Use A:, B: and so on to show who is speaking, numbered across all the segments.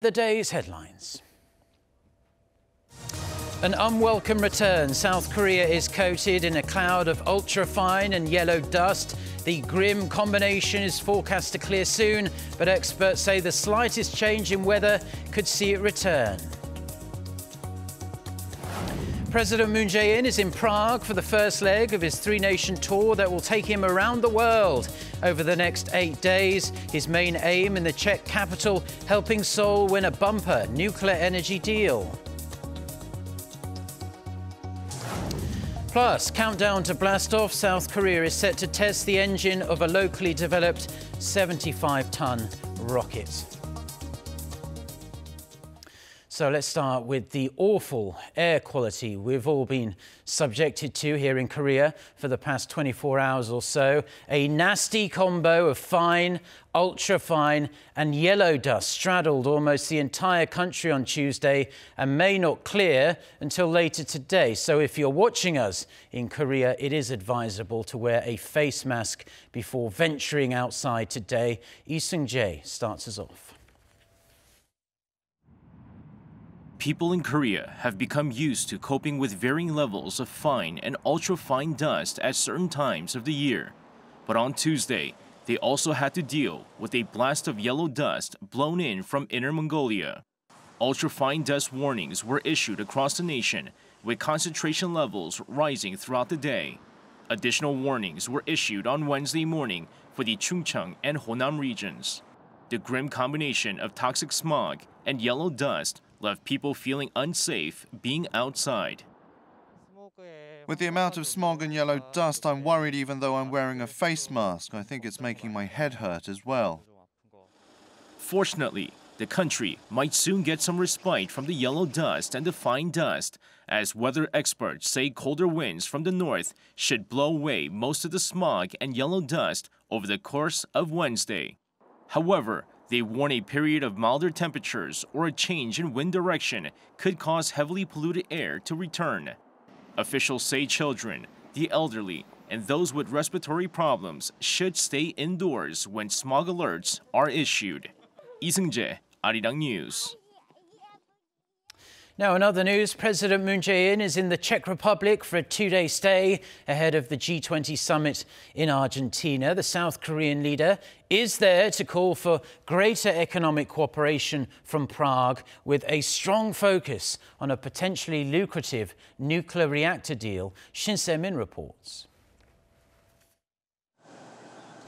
A: The day's headlines. An unwelcome return. South Korea is coated in a cloud of ultrafine and yellow dust. The grim combination is forecast to clear soon, but experts say the slightest change in weather could see it return. President Moon Jae-in is in Prague for the first leg of his three-nation tour that will take him around the world over the next 8 days. His main aim in the Czech capital, helping Seoul win a bumper nuclear energy deal. Plus, countdown to blast-off. South Korea is set to test the engine of a locally developed 75-ton rocket. So let's start with the awful air quality we've all been subjected to here in Korea for the past 24 hours or so. A nasty combo of fine, ultrafine and yellow dust straddled almost the entire country on Tuesday and may not clear until later today. So if you're watching us in Korea, it is advisable to wear a face mask before venturing outside today. Lee Seung-jae starts us off.
B: People in Korea have become used to coping with varying levels of fine and ultra-fine dust at certain times of the year. But on Tuesday, they also had to deal with a blast of yellow dust blown in from Inner Mongolia. Ultra-fine dust warnings were issued across the nation, with concentration levels rising throughout the day. Additional warnings were issued on Wednesday morning for the Chungcheong and Honam regions. The grim combination of toxic smog and yellow dust left people feeling unsafe being outside.
C: With the amount of smog and yellow dust, I'm worried even though I'm wearing a face mask. I think it's making my head hurt as well.
B: Fortunately, the country might soon get some respite from the yellow dust and the fine dust, as weather experts say colder winds from the north should blow away most of the smog and yellow dust over the course of Wednesday. However, they warn a period of milder temperatures or a change in wind direction could cause heavily polluted air to return. Officials say children, the elderly, and those with respiratory problems should stay indoors when smog alerts are issued. Lee Seung-jae, Arirang News.
A: Now, in other news, President Moon Jae-in is in the Czech Republic for a 2-day stay ahead of the G20 Summit in Argentina. The South Korean leader is there to call for greater economic cooperation from Prague, with a strong focus on a potentially lucrative nuclear reactor deal. Shin Se-min reports.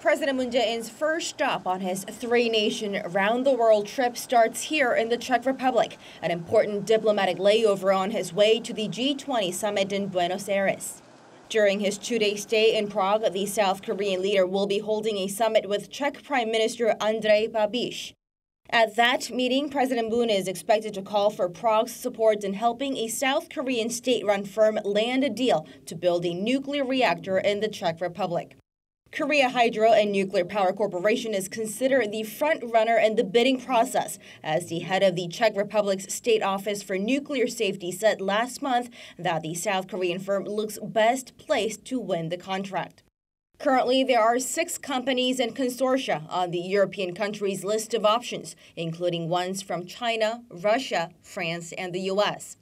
D: President Moon Jae-in's first stop on his three-nation round-the-world trip starts here in the Czech Republic, an important diplomatic layover on his way to the G20 Summit in Buenos Aires. During his 2-day stay in Prague, the South Korean leader will be holding a summit with Czech Prime Minister Andrej Babiš. At that meeting, President Moon is expected to call for Prague's support in helping a South Korean state-run firm land a deal to build a nuclear reactor in the Czech Republic. Korea Hydro and Nuclear Power Corporation is considered the front-runner in the bidding process, as the head of the Czech Republic's State Office for Nuclear Safety said last month that the South Korean firm looks best placed to win the contract. Currently, there are 6 companies and consortia on the European countries' list of options, including ones from China, Russia, France, and the U.S.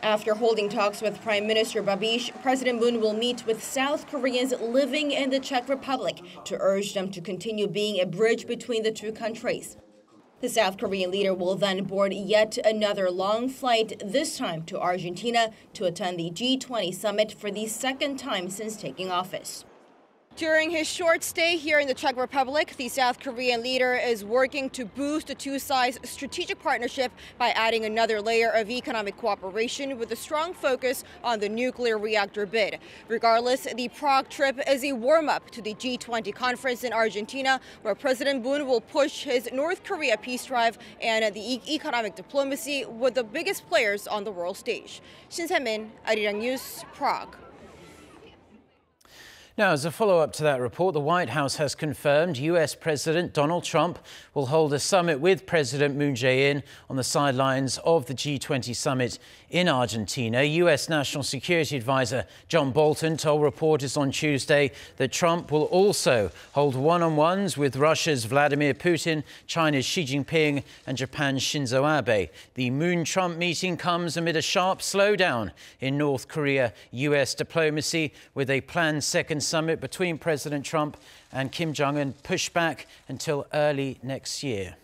D: After holding talks with Prime Minister Babiš, President Moon will meet with South Koreans living in the Czech Republic to urge them to continue being a bridge between the two countries. The South Korean leader will then board yet another long flight, this time to Argentina, to attend the G20 Summit for the second time since taking office. During his short stay here in the Czech Republic, the South Korean leader is working to boost the two sides' strategic partnership by adding another layer of economic cooperation with a strong focus on the nuclear reactor bid. Regardless, the Prague trip is a warm-up to the G20 conference in Argentina, where President Moon will push his North Korea peace drive and the economic diplomacy with the biggest players on the world stage. Shin Se-min, Arirang News, Prague.
A: Now, as a follow-up to that report, the White House has confirmed US President Donald Trump will hold a summit with President Moon Jae-in on the sidelines of the G20 Summit in Argentina. US National Security Advisor John Bolton told reporters on Tuesday that Trump will also hold one-on-ones with Russia's Vladimir Putin, China's Xi Jinping and Japan's Shinzo Abe. The Moon-Trump meeting comes amid a sharp slowdown in North Korea-US diplomacy, with a planned second summit between President Trump and Kim Jong-un pushed back until early next year.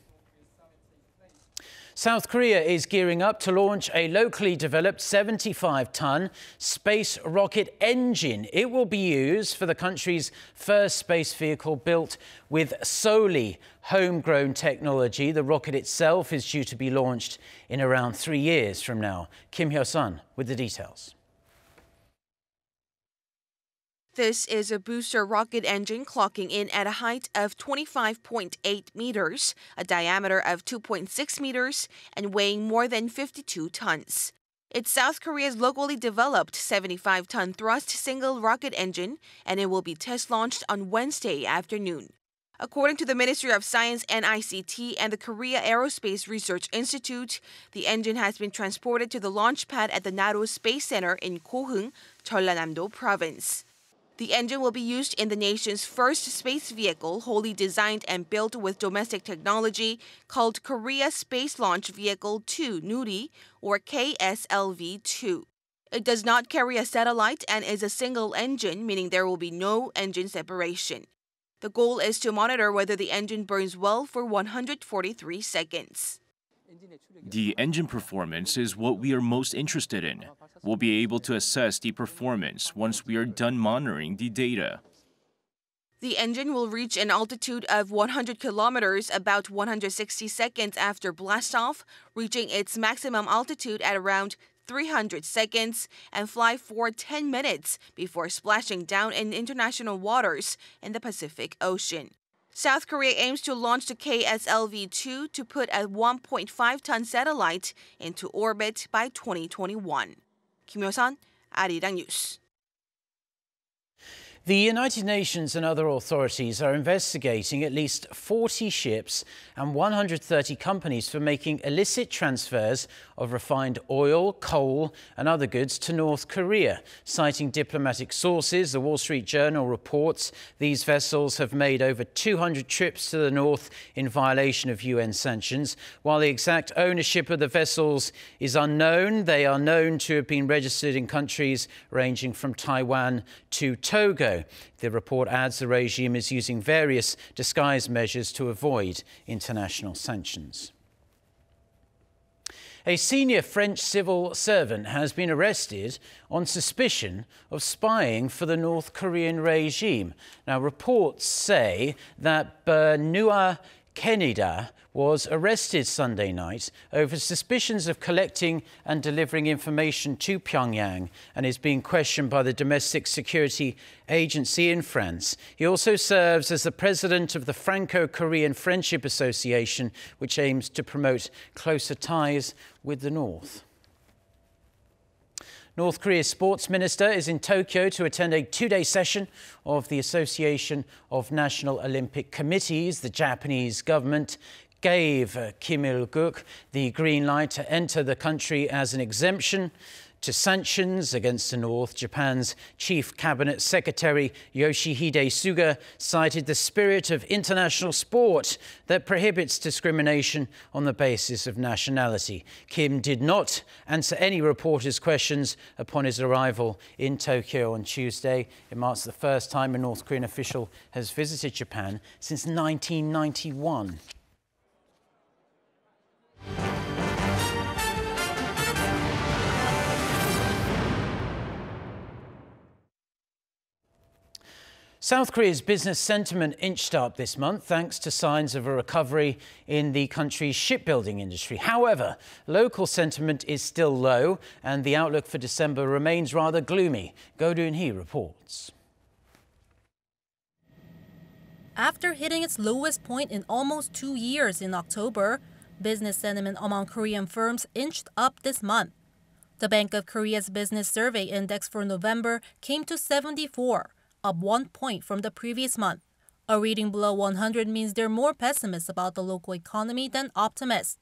A: South Korea is gearing up to launch a locally developed 75-ton space rocket engine. It will be used for the country's first space vehicle built with solely homegrown technology. The rocket itself is due to be launched in around 3 years from now. Kim Hyo-sun with the details.
E: This is a booster rocket engine clocking in at a height of 25.8 meters, a diameter of 2.6 meters, and weighing more than 52 tons. It's South Korea's locally developed 75-ton thrust single rocket engine, and it will be test launched on Wednesday afternoon. According to the Ministry of Science and ICT and the Korea Aerospace Research Institute, the engine has been transported to the launch pad at the Naro Space Center in Kohung, Jeollanam-do Province. The engine will be used in the nation's first space vehicle wholly designed and built with domestic technology called Korea Space Launch Vehicle 2 Nuri, or KSLV-2. It does not carry a satellite and is a single engine, meaning there will be no engine separation. The goal is to monitor whether the engine burns well for 143 seconds.
B: The engine performance is what we are most interested in. We'll be able to assess the performance once we are done monitoring the data.
E: The engine will reach an altitude of 100 kilometers about 160 seconds after blastoff, reaching its maximum altitude at around 300 seconds, and fly for 10 minutes before splashing down in international waters in the Pacific Ocean. South Korea aims to launch the KSLV-2 to put a 1.5-ton satellite into orbit by 2021. Kim Hyo-sun, Arirang News.
A: The United Nations and other authorities are investigating at least 40 ships and 130 companies for making illicit transfers of refined oil, coal and other goods to North Korea. Citing diplomatic sources, the Wall Street Journal reports these vessels have made over 200 trips to the north in violation of UN sanctions. While the exact ownership of the vessels is unknown, they are known to have been registered in countries ranging from Taiwan to Togo. The report adds the regime is using various disguise measures to avoid international sanctions. A senior French civil servant has been arrested on suspicion of spying for the North Korean regime. Now, reports say that Bernua Kenida was arrested Sunday night over suspicions of collecting and delivering information to Pyongyang and is being questioned by the Domestic Security Agency in France. He also serves as the president of the Franco-Korean Friendship Association, which aims to promote closer ties with the North. North Korea's sports minister is in Tokyo to attend a two-day session of the Association of National Olympic Committees. The Japanese government gave Kim Il-guk the green light to enter the country as an exemption to sanctions against the North. Japan's Chief Cabinet Secretary Yoshihide Suga cited the spirit of international sport that prohibits discrimination on the basis of nationality. Kim did not answer any reporters' questions upon his arrival in Tokyo on Tuesday. It marks the first time a North Korean official has visited Japan since 1991. South Korea's business sentiment inched up this month thanks to signs of a recovery in the country's shipbuilding industry. However, local sentiment is still low and the outlook for December remains rather gloomy. Go Doon-hee reports.
F: After hitting its lowest point in almost 2 years in October, business sentiment among Korean firms inched up this month. The Bank of Korea's Business Survey Index for November came to 74, up 1 point from the previous month. A reading below 100 means they're more pessimists about the local economy than optimists.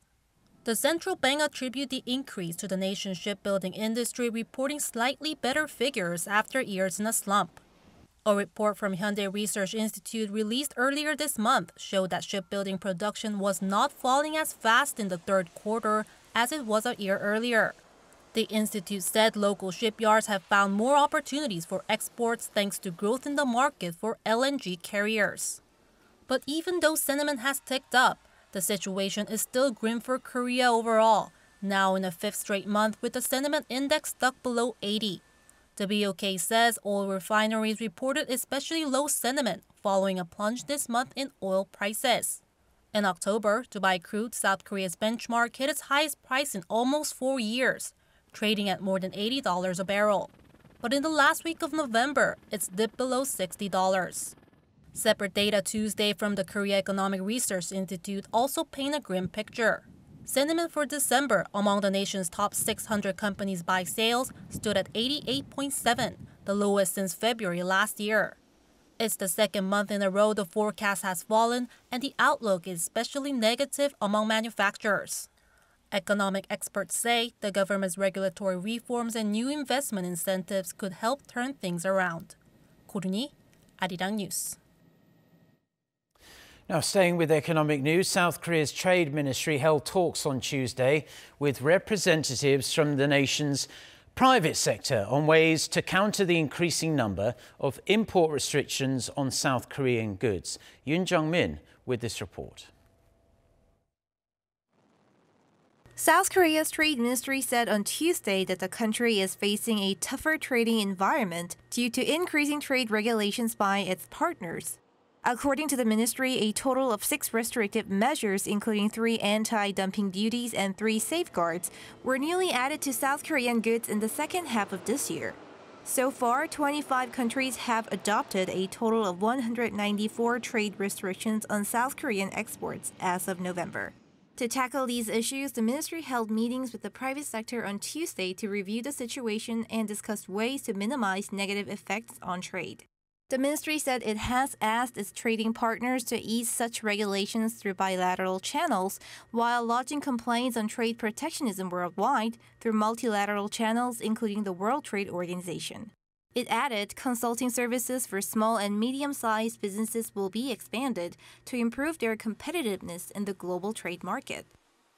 F: The central bank attributed the increase to the nation's shipbuilding industry reporting slightly better figures after years in a slump. A report from Hyundai Research Institute released earlier this month showed that shipbuilding production was not falling as fast in the third quarter as it was a year earlier. The institute said local shipyards have found more opportunities for exports thanks to growth in the market for LNG carriers. But even though sentiment has ticked up, the situation is still grim for Korea overall, now in a fifth straight month with the sentiment index stuck below 80. The BOK says oil refineries reported especially low sentiment following a plunge this month in oil prices. In October, Dubai crude, South Korea's benchmark, hit its highest price in almost 4 years, trading at more than $80 a barrel. But in the last week of November, it's dipped below $60. Separate data Tuesday from the Korea Economic Research Institute also paint a grim picture. Sentiment for December among the nation's top 600 companies by sales stood at 88.7, the lowest since February last year. It's the second month in a row the forecast has fallen, and the outlook is especially negative among manufacturers. Economic experts say the government's regulatory reforms and new investment incentives could help turn things around. 고르니, Arirang News.
A: Now, staying with economic news, South Korea's Trade Ministry held talks on Tuesday with representatives from the nation's private sector on ways to counter the increasing number of import restrictions on South Korean goods. Yoon Jung-min with this report.
G: South Korea's Trade Ministry said on Tuesday that the country is facing a tougher trading environment due to increasing trade regulations by its partners. According to the ministry, a total of 6 restrictive measures, including 3 anti-dumping duties and 3 safeguards, were newly added to South Korean goods in the second half of this year. So far, 25 countries have adopted a total of 194 trade restrictions on South Korean exports as of November. To tackle these issues, the ministry held meetings with the private sector on Tuesday to review the situation and discuss ways to minimize negative effects on trade. The ministry said it has asked its trading partners to ease such regulations through bilateral channels, while lodging complaints on trade protectionism worldwide through multilateral channels, including the World Trade Organization. It added consulting services for small and medium-sized businesses will be expanded to improve their competitiveness in the global trade market.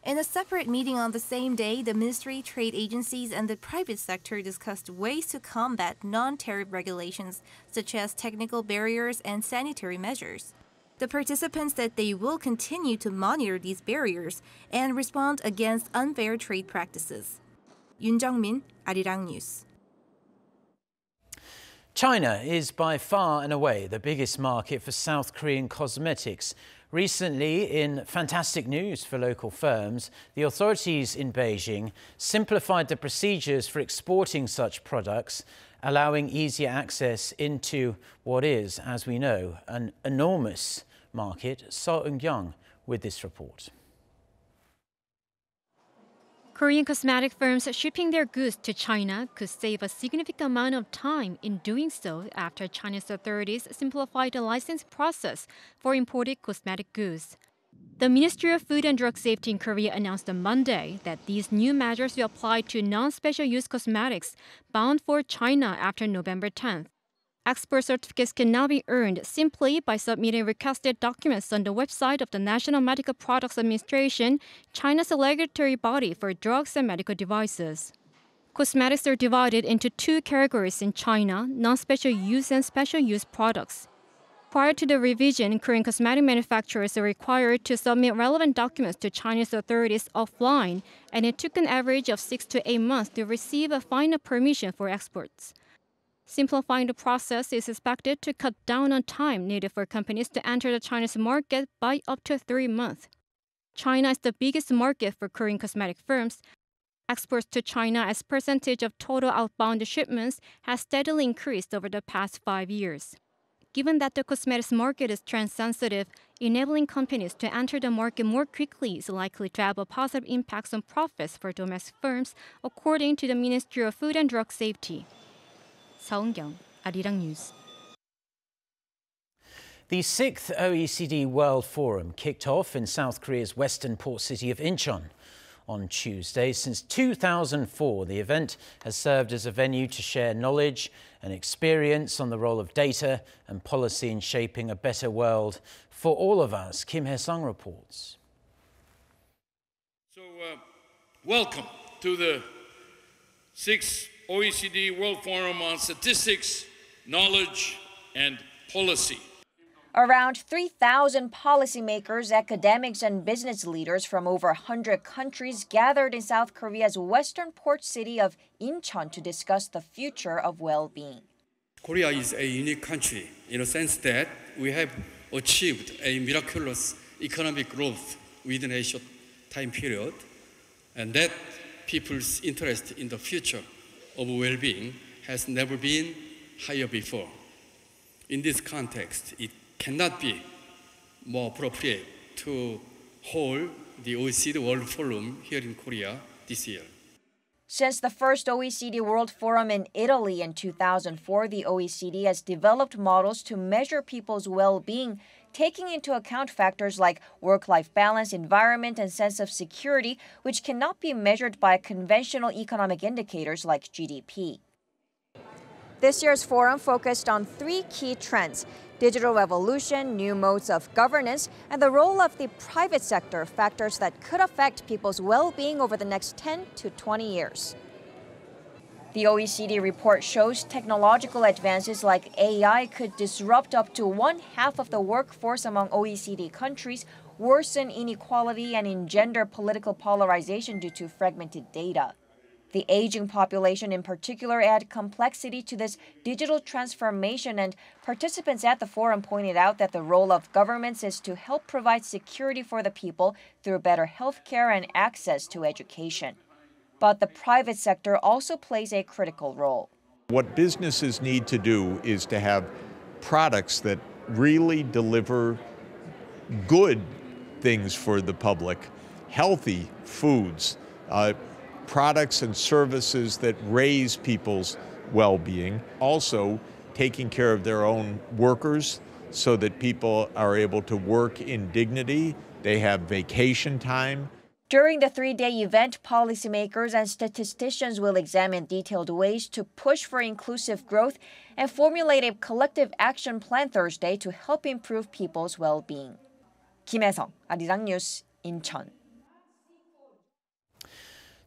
G: In a separate meeting on the same day, the ministry, trade agencies, and the private sector discussed ways to combat non-tariff regulations, such as technical barriers and sanitary measures. The participants said they will continue to monitor these barriers and respond against unfair trade practices. Yoon Jung-min, Arirang News.
A: China is by far and away the biggest market for South Korean cosmetics. Recently, in fantastic news for local firms, the authorities in Beijing simplified the procedures for exporting such products, allowing easier access into what is, as we know, an enormous market. So Eun-young with this report.
H: Korean cosmetic firms shipping their goods to China could save a significant amount of time in doing so after Chinese authorities simplified the license process for imported cosmetic goods. The Ministry of Food and Drug Safety in Korea announced on Monday that these new measures will apply to non-special use cosmetics bound for China after November 10th. Export certificates can now be earned simply by submitting requested documents on the website of the National Medical Products Administration, China's regulatory body for drugs and medical devices. Cosmetics are divided into 2 categories in China, non-special use and special use products. Prior to the revision, Korean cosmetic manufacturers are required to submit relevant documents to Chinese authorities offline, and it took an average of 6 to 8 months to receive a final permission for exports. Simplifying the process is expected to cut down on time needed for companies to enter the Chinese market by up to 3 months. China is the biggest market for Korean cosmetic firms. Exports to China as percentage of total outbound shipments has steadily increased over the past 5 years. Given that the cosmetics market is trend-sensitive, enabling companies to enter the market more quickly is likely to have a positive impact on profits for domestic firms, according to the Ministry of Food and Drug Safety. Songdo, Arirang News.
A: The 6th OECD World Forum kicked off in South Korea's western port city of Incheon on Tuesday. Since 2004, the event has served as a venue to share knowledge and experience on the role of data and policy in shaping a better world for all of us. Kim Hae-sung reports.
I: So, welcome to the 6th OECD World Forum on Statistics, Knowledge and Policy.
D: Around 3,000 policymakers, academics, and business leaders from over 100 countries gathered in South Korea's western port city of Incheon to discuss the future of well-being.
J: Korea is a unique country in a sense that we have achieved a miraculous economic growth within a short time period, and that people's interest in the future of well-being has never been higher before. In this context, it cannot be more appropriate to hold the OECD World Forum here in Korea this year.
D: Since the first OECD World Forum in Italy in 2004, the OECD has developed models to measure people's well-being, taking into account factors like work-life balance, environment, and sense of security, which cannot be measured by conventional economic indicators like GDP. This year's forum focused on 3 key trends: digital revolution, new modes of governance, and the role of the private sector, factors that could affect people's well-being over the next 10 to 20 years. The OECD report shows technological advances like AI could disrupt up to 1/2 of the workforce among OECD countries, worsen inequality, and engender political polarization due to fragmented data. The aging population in particular add complexity to this digital transformation, and participants at the forum pointed out that the role of governments is to help provide security for the people through better health care and access to education. But the private sector also plays a critical role.
K: What businesses need to do is to have products that really deliver good things for the public, healthy foods, products and services that raise people's well-being. Also, taking care of their own workers so that people are able to work in dignity. They have vacation time.
D: During the 3-day event, policymakers and statisticians will examine detailed ways to push for inclusive growth and formulate a collective action plan Thursday to help improve people's well-being. Kim Hae-sung, Arirang News, Incheon.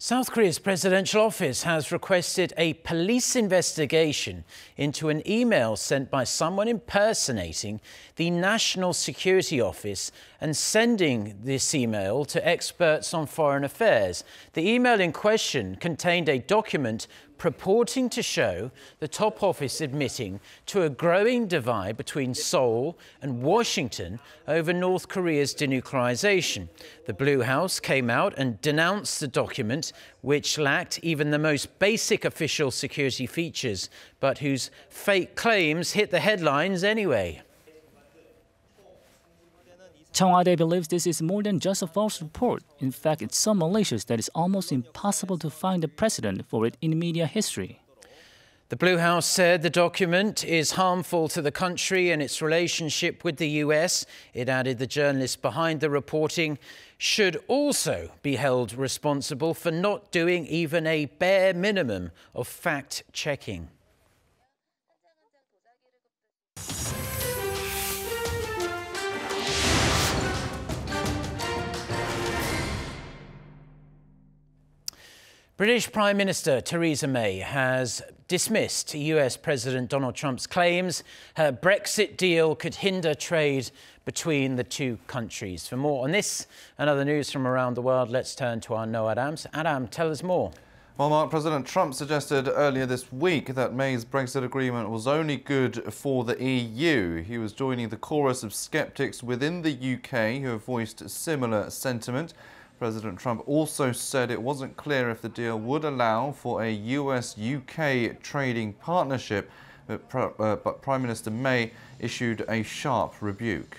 A: South Korea's presidential office has requested a police investigation into an email sent by someone impersonating the National Security Office and sending this email to experts on foreign affairs. The email in question contained a document purporting to show the top office admitting to a growing divide between Seoul and Washington over North Korea's denuclearization. The Blue House came out and denounced the document, which lacked even the most basic official security features, but whose fake claims hit the headlines anyway.
L: 청와대 believes this is more than just a false report. In fact, it's so malicious that it's almost impossible to find a precedent for it in media history.
A: The Blue House said the document is harmful to the country and its relationship with the US. It added the journalists behind the reporting should also be held responsible for not doing even a bare minimum of fact-checking. British Prime Minister Theresa May has dismissed US President Donald Trump's claims her Brexit deal could hinder trade between the two countries. For more on this and other news from around the world, let's turn to our Noah Adams. Adam, tell us more.
C: Well, Mark, President Trump suggested earlier this week that May's Brexit agreement was only good for the EU. He was joining the chorus of skeptics within the UK who have voiced similar sentiment. President Trump also said it wasn't clear if the deal would allow for a US-UK trading partnership, but Prime Minister May issued a sharp rebuke.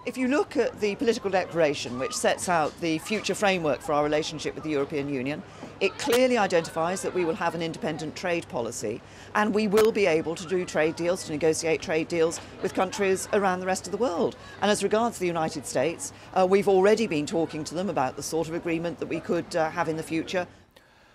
M: If you look at the political declaration, which sets out the future framework for our relationship with the European Union, it clearly identifies that we will have an independent trade policy and we will be able to do trade deals, to negotiate trade deals with countries around the rest of the world. And as regards the United States, we've already been talking to them about the sort of agreement that we could have in the future.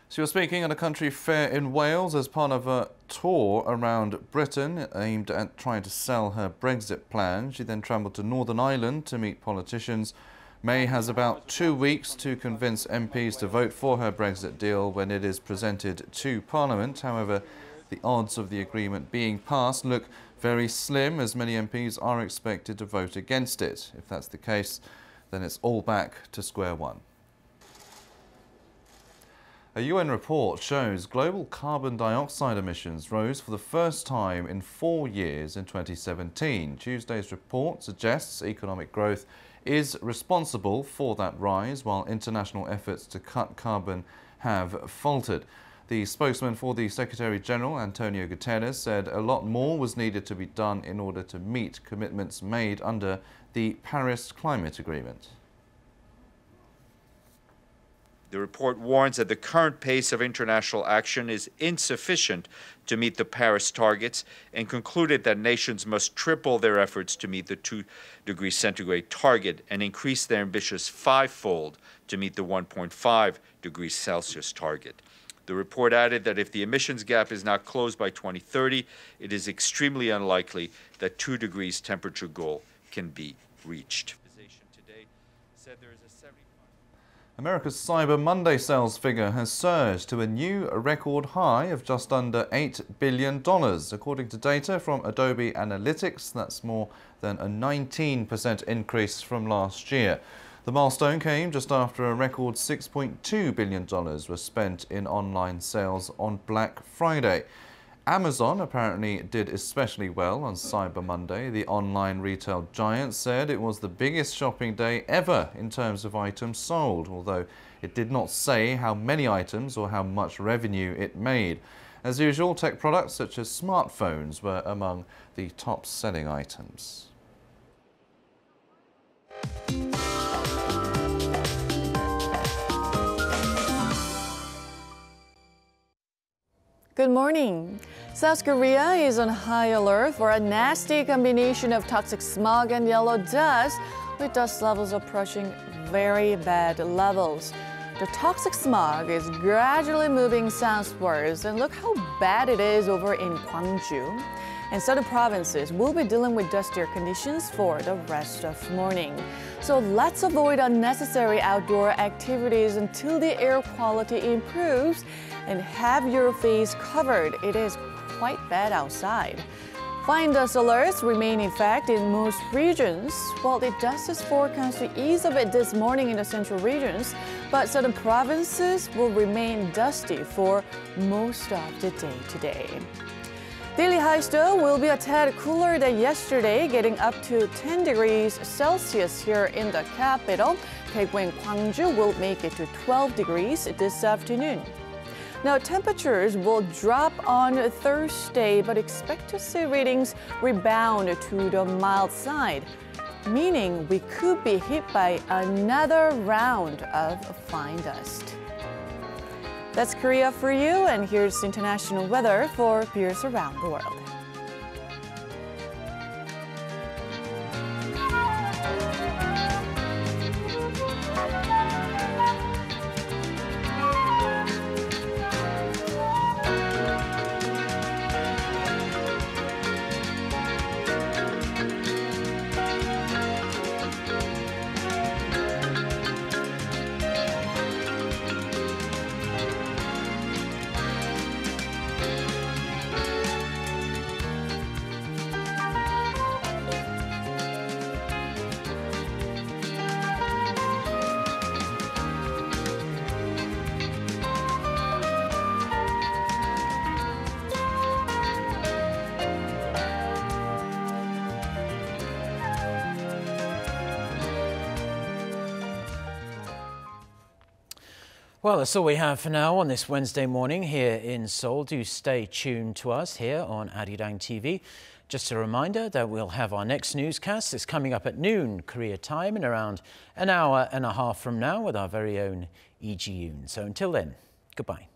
C: She was speaking at a country fair in Wales as part of a tour around Britain aimed at trying to sell her Brexit plan. She then travelled to Northern Ireland to meet politicians. May has about 2 weeks to convince MPs to vote for her Brexit deal when it is presented to Parliament. However, the odds of the agreement being passed look very slim, as many MPs are expected to vote against it. If that's the case, then it's all back to square one. A UN report shows global carbon dioxide emissions rose for the first time in 4 years in 2017. Tuesday's report suggests economic growth is responsible for that rise, while international efforts to cut carbon have faltered. The spokesman for the Secretary-General, Antonio Guterres, said a lot more was needed to be done in order to meet commitments made under the Paris Climate Agreement.
N: The report warns that the current pace of international action is insufficient to meet the Paris targets and concluded that nations must triple their efforts to meet the 2-degree centigrade target and increase their ambitions fivefold to meet the 1.5 degrees Celsius target. The report added that if the emissions gap is not closed by 2030, it is extremely unlikely that 2 degrees temperature goal can be reached.
C: America's Cyber Monday sales figure has surged to a new record high of just under $8 billion. According to data from Adobe Analytics, that's more than a 19% increase from last year. The milestone came just after a record $6.2 billion was spent in online sales on Black Friday. Amazon apparently did especially well on Cyber Monday. The online retail giant said it was the biggest shopping day ever in terms of items sold, although it did not say how many items or how much revenue it made. As usual, tech products such as smartphones were among the top-selling items.
O: Good morning. South Korea is on high alert for a nasty combination of toxic smog and yellow dust, with dust levels approaching very bad levels. The toxic smog is gradually moving southwards, and look how bad it is over in Gwangju. And southern provinces will be dealing with dustier conditions for the rest of morning. So let's avoid unnecessary outdoor activities until the air quality improves, and have your face covered. It is quite bad outside. Fine dust alerts remain in fact in most regions, while the dust is forecast to ease a bit this morning in the central regions, but southern provinces will remain dusty for most of the day today. Daily highs, though, will be a tad cooler than yesterday, getting up to 10 degrees Celsius here in the capital. Daegu and Gwangju will make it to 12 degrees this afternoon. Now, temperatures will drop on Thursday, but expect to see readings rebound to the mild side, meaning we could be hit by another round of fine dust. That's Korea for you, and here's international weather for peers around the world.
A: Well, that's all we have for now on this Wednesday morning here in Seoul. Do stay tuned to us here on Arirang TV. Just a reminder that we'll have our next newscast. It's coming up at noon Korea time in around an hour and a half from now with our very own Lee Ji-yoon. So until then, goodbye.